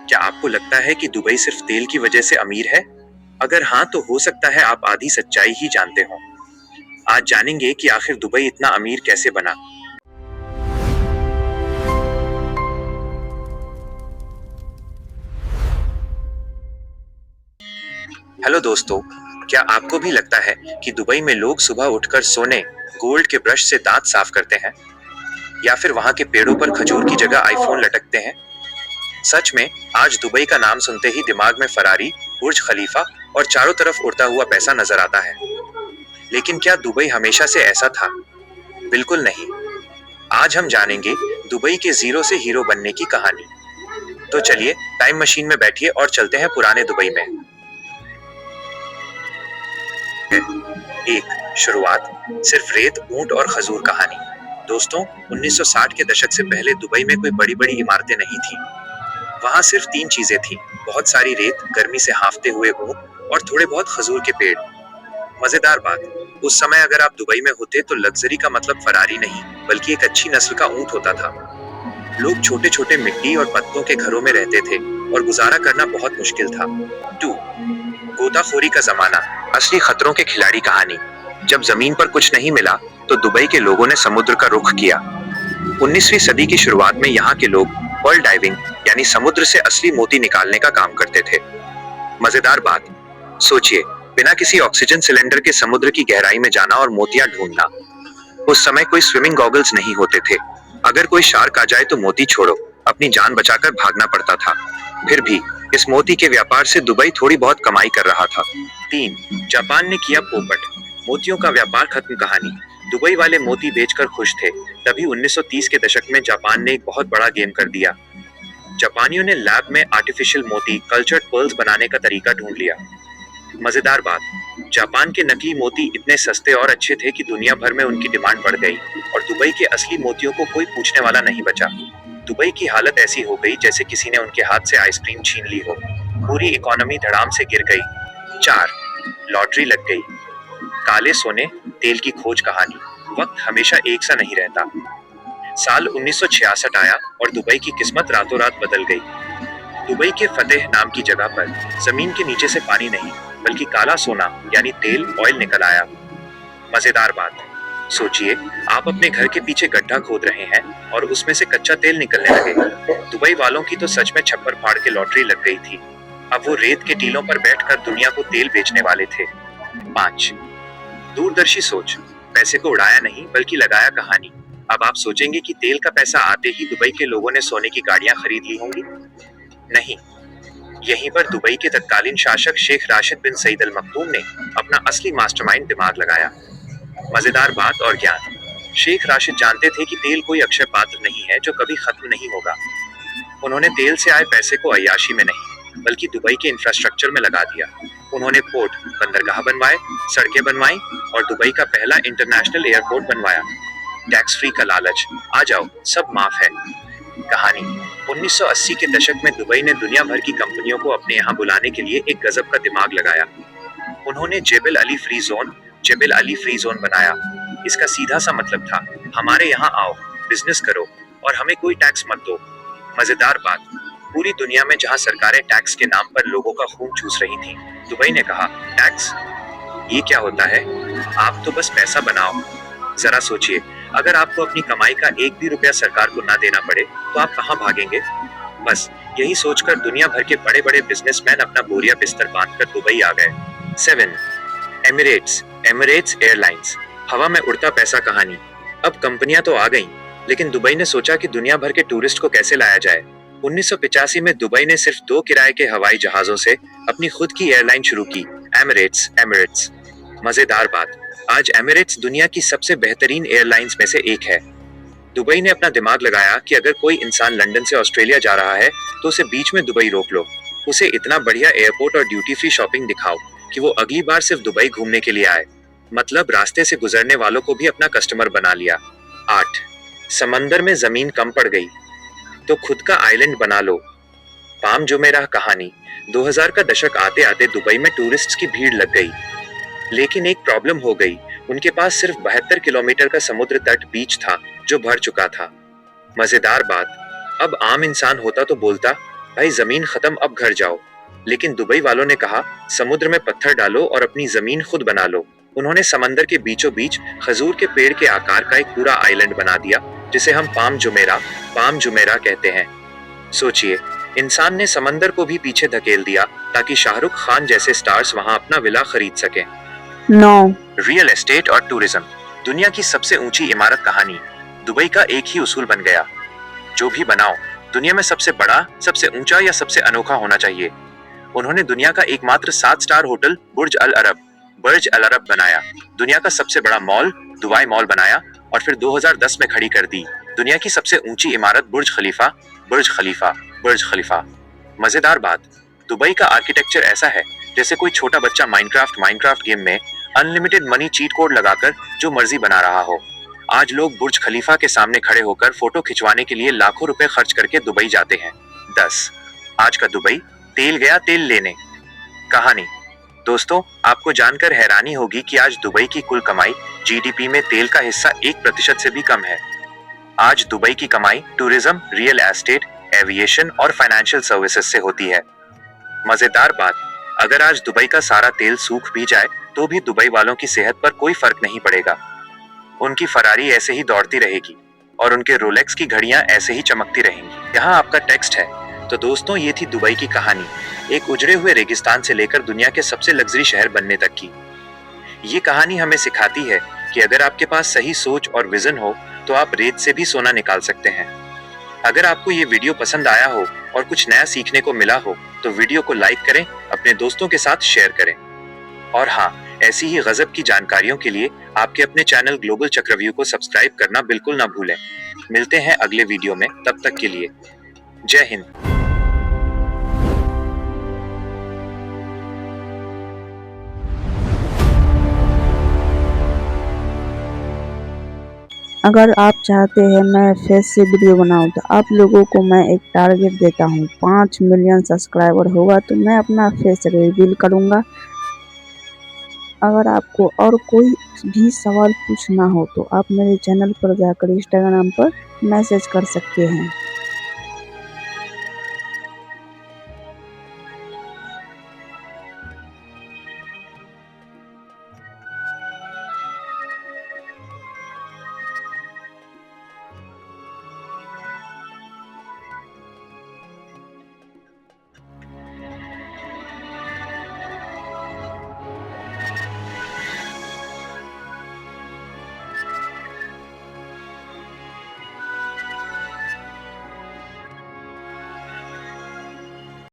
क्या आपको लगता है कि दुबई सिर्फ तेल की वजह से अमीर है? अगर हाँ, तो हो सकता है आप आधी सच्चाई ही जानते हो। आज जानेंगे कि आखिर दुबई इतना अमीर कैसे बना। हेलो दोस्तों, क्या आपको भी लगता है कि दुबई में लोग सुबह उठकर सोने, गोल्ड के ब्रश से दांत साफ करते हैं, या फिर वहां के पेड़ों पर खजूर की जगह आईफोन लटकते हैं? सच में, आज दुबई का नाम सुनते ही दिमाग में फरारी, बुर्ज खलीफा और चारों तरफ उड़ता हुआ पैसा नजर आता है। लेकिन क्या दुबई हमेशा से ऐसा था? बिल्कुल नहीं। आज हम जानेंगे दुबई के जीरो से हीरो बनने की कहानी। तो चलिए, टाइम मशीन में बैठिए और चलते हैं पुराने दुबई में। एक शुरुआत, सिर्फ रेत, ऊंट और खजूर कहानी। दोस्तों, 1960 के दशक से पहले दुबई में कोई बड़ी बड़ी इमारतें नहीं थी। वहां सिर्फ तीन चीजें थी: बहुत सारी रेत, गर्मी से हांफते हुए ऊंट और थोड़े बहुत खजूर के पेड़। मजेदार बात, उस समय अगर आप दुबई में होते तो लग्जरी का मतलब फरारी नहीं, बल्कि एक अच्छी नस्ल का ऊंट होता था। लोग छोटे छोटे मिट्टी और पत्तों के घरों में रहते थे और गुजारा करना बहुत मुश्किल था। टू, गोताखोरी का जमाना, असली खतरों के खिलाड़ी कहानी। जब जमीन पर कुछ नहीं मिला तो दुबई के लोगों ने समुद्र का रुख किया। 19वीं सदी की शुरुआत में यहाँ के लोग पर्ल डाइविंग यानी समुद्र से असली मोती निकालने का काम करते थे। मजेदार बात, सोचिए, बिना किसी ऑक्सीजन सिलेंडर के समुद्र की गहराई में जाना और मोतियां ढूंढना। उस समय कोई स्विमिंग गॉगल्स नहीं होते थे। अगर कोई शार्क आ जाए तो मोती छोड़ो, अपनी जान बचाकर भागना पड़ता था। फिर भी इस मोती के व्यापार से दुबई थोड़ी बहुत कमाई कर रहा था। तीन, जापान ने किया पोपट, मोतियों का व्यापार खत्म कहानी। दुबई वाले मोती बेचकर खुश थे। तभी 1930 के दशक में जापान ने एक बहुत बड़ा गेम कर दिया। जापानियों ने लैब में आर्टिफिशियल मोती, कल्चर्ड पर्ल्स बनाने का तरीका ढूंढ लिया। मजेदार बात, जापान के नकली मोती इतने सस्ते और अच्छे थे कि दुनिया भर में उनकी डिमांड बढ़ गई और दुबई के असली मोतियों को कोई पूछने वाला नहीं बचा। दुबई की हालत ऐसी हो गई जैसे किसी ने उनके हाथ से आइसक्रीम छीन ली हो। पूरी इकोनॉमी धड़ाम से गिर गई। चार, लॉटरी लग गई, काले सोने, तेल की खोज कहानी। वक्त हमेशा एक सा नहीं रहता। साल 1966 आया और दुबई की किस्मत रातों रात बदल गई। दुबई के फतेह नाम की जगह पर जमीन के नीचे से पानी नहीं, बल्कि काला सोना यानी तेल, ऑयल निकल आया। मजेदार बात, सोचिए, आप अपने घर के पीछे गड्ढा खोद रहे हैं और उसमें से कच्चा तेल निकलने लगे। दुबई वालों की तो सच में छप्पर फाड़ के लॉटरी लग गई थी। अब वो रेत के टीलों पर बैठकर दुनिया को तेल बेचने वाले थे। पांच, दूरदर्शी सोच, पैसे को उड़ाया नहीं बल्कि लगाया कहानी। अब आप सोचेंगे कि तेल का पैसा आते ही दुबई के लोगों ने सोने की गाड़ियां खरीद ली होंगी। नहीं, यहीं पर दुबई के तत्कालीन शासक शेख राशिद बिन सईद अल मखदूम ने अपना असली मास्टरमाइंड दिमाग लगाया। मजेदार बात और ज्ञान, शेख राशिद जानते थे कि तेल कोई अक्षय पात्र नहीं है जो कभी खत्म नहीं होगा। उन्होंने तेल से आए पैसे को अय्याशी में नहीं, बल्कि दुबई के इंफ्रास्ट्रक्चर में लगा दिया। उन्होंने पोर्ट, बंदरगाह बनवाए, सड़कें बनवाई और दुबई का पहला इंटरनेशनल एयरपोर्ट बनवाया। टैक्स फ्री का लालच, आ जाओ सब माफ है कहानी। 1980 के दशक में दुबई ने दुनिया भर की कंपनियों को अपने यहाँ बुलाने के लिए एक गजब का दिमाग लगाया। उन्होंने जेबल अली फ्री जोन बनाया। इसका सीधा सा मतलब था, हमारे यहाँ आओ, बिजनेस करो और हमें कोई टैक्स मत दो। मजेदार बात, पूरी दुनिया में जहाँ सरकारें टैक्स के नाम पर लोगों का खून चूस रही थी, दुबई ने कहा, टैक्स, ये क्या होता है? आप तो बस पैसा बनाओ। जरा सोचिए, अगर आपको अपनी कमाई का एक भी रुपया सरकार को ना देना पड़े तो आप कहाँ भागेंगे? बस यही सोचकर दुनिया भर के बड़े बड़े बिजनेसमैन अपना बोरिया बिस्तर बांधकर दुबई आ गए। सेवन, एमिरेट्स एमिरेट्स एयरलाइंस, हवा में उड़ता पैसा कहानी। अब कंपनियां तो आ गईं, लेकिन दुबई ने सोचा कि दुनिया भर के टूरिस्ट को कैसे लाया जाए। 1985 में दुबई ने सिर्फ 2 किराए के हवाई जहाजों से अपनी खुद की एयरलाइन शुरू की, एमिरेट्स। मजेदार बात, आज एमिरेट्स दुनिया की सबसे बेहतरीन एयरलाइंस में से एक है। दुबई ने अपना दिमाग लगाया कि अगर कोई इंसान लंदन से ऑस्ट्रेलिया जा रहा है तो उसे बीच में दुबई रोक लो। उसे इतना बढ़िया एयरपोर्ट और ड्यूटी फ्री शॉपिंग दिखाओ कि वो अगली बार सिर्फ दुबई घूमने के लिए आए। मतलब रास्ते से गुजरने वालों को भी अपना कस्टमर बना लिया। 8, समंदर में जमीन कम पड़ गई तो खुद का आइलैंड बना लो, पाम जुमेराह कहानी। 2000 का दशक आते आते दुबई में टूरिस्ट्स की भीड़ लग गई, लेकिन एक प्रॉब्लम हो गई। उनके पास सिर्फ 72 किलोमीटर का समुद्र तट बीच था जो भर चुका था। मजेदार बात, अब आम इंसान होता तो बोलता, भाई जमीन खत्म, अब घर जाओ। लेकिन दुबई वालों ने कहा, समुद्र में पत्थर डालो और अपनी जमीन खुद बना लो। उन्होंने समंदर के बीचों बीच खजूर के पेड़ के आकार का एक पूरा आइलैंड बना दिया, जिसे हम पाम जुमेरा कहते हैं। सोचिए, इंसान ने समंदर को भी पीछे धकेल दिया ताकि शाहरुख खान जैसे स्टार्स वहां अपना विला खरीद सके। नो। रियल एस्टेट और टूरिज्म। दुनिया की सबसे ऊंची इमारत कहानी। दुबई का एक ही उसूल बन गया, जो भी बनाओ दुनिया में सबसे बड़ा, सबसे ऊंचा या सबसे अनोखा होना चाहिए। उन्होंने दुनिया का एकमात्र 7 स्टार होटल बर्ज अल अरब बनाया, दुनिया का सबसे बड़ा मॉल दुबई मॉल बनाया, और फिर 2010 में खड़ी कर दी दुनिया की सबसे ऊंची इमारत बुर्ज खलीफा। मजेदार बात, दुबई का आर्किटेक्चर ऐसा है जैसे कोई छोटा बच्चा माइनक्राफ्ट गेम में अनलिमिटेड मनी चीट कोड लगाकर जो मर्जी बना रहा हो। आज लोग बुर्ज खलीफा के सामने खड़े होकर फोटो खिंचवाने के लिए लाखों रुपए खर्च करके दुबई जाते हैं। 10 आज का दुबई, तेल गया तेल लेने। कहानी। दोस्तों, आपको जानकर हैरानी होगी कि आज दुबई की कुल कमाई जीडीपी में तेल का हिस्सा 1% से भी कम है। आज दुबई की कमाई टूरिज्म, रियल एस्टेट, एविएशन और फाइनेंशियल सर्विसेज से होती है। मजेदार बात, अगर आज दुबई का सारा तेल सूख भी जाए तो भी दुबई वालों की सेहत पर कोई फर्क नहीं पड़ेगा। उनकी फरारी ऐसे ही दौड़ती रहेगी और उनके रोलेक्स की घड़ियां ऐसे ही चमकती रहेंगी। यहाँ आपका टेक्स्ट है। तो दोस्तों, ये थी दुबई की कहानी, एक उजड़े हुए रेगिस्तान से लेकर दुनिया के सबसे लग्जरी शहर बनने तक की। ये कहानी हमें सिखाती है कि अगर आपके पास सही सोच और विजन हो तो आप रेत से भी सोना निकाल सकते हैं। अगर आपको ये वीडियो पसंद आया हो और कुछ नया सीखने को मिला हो तो वीडियो को लाइक करें, अपने दोस्तों के साथ शेयर करें। और हाँ, ऐसी ही गजब की जानकारियों के लिए आपके अपने चैनल ग्लोबल चक्रव्यूह को सब्सक्राइब करना बिल्कुल ना भूलें। मिलते हैं अगले वीडियो में, तब तक के लिए जय हिंद। अगर आप चाहते हैं मैं फेस से वीडियो बनाऊं तो आप लोगों को मैं एक टारगेट देता हूं, 5 मिलियन सब्सक्राइबर होगा तो मैं अपना फेस रिवील करूंगा। अगर आपको और कोई भी सवाल पूछना हो तो आप मेरे चैनल पर जाकर इंस्टाग्राम पर मैसेज कर सकते हैं।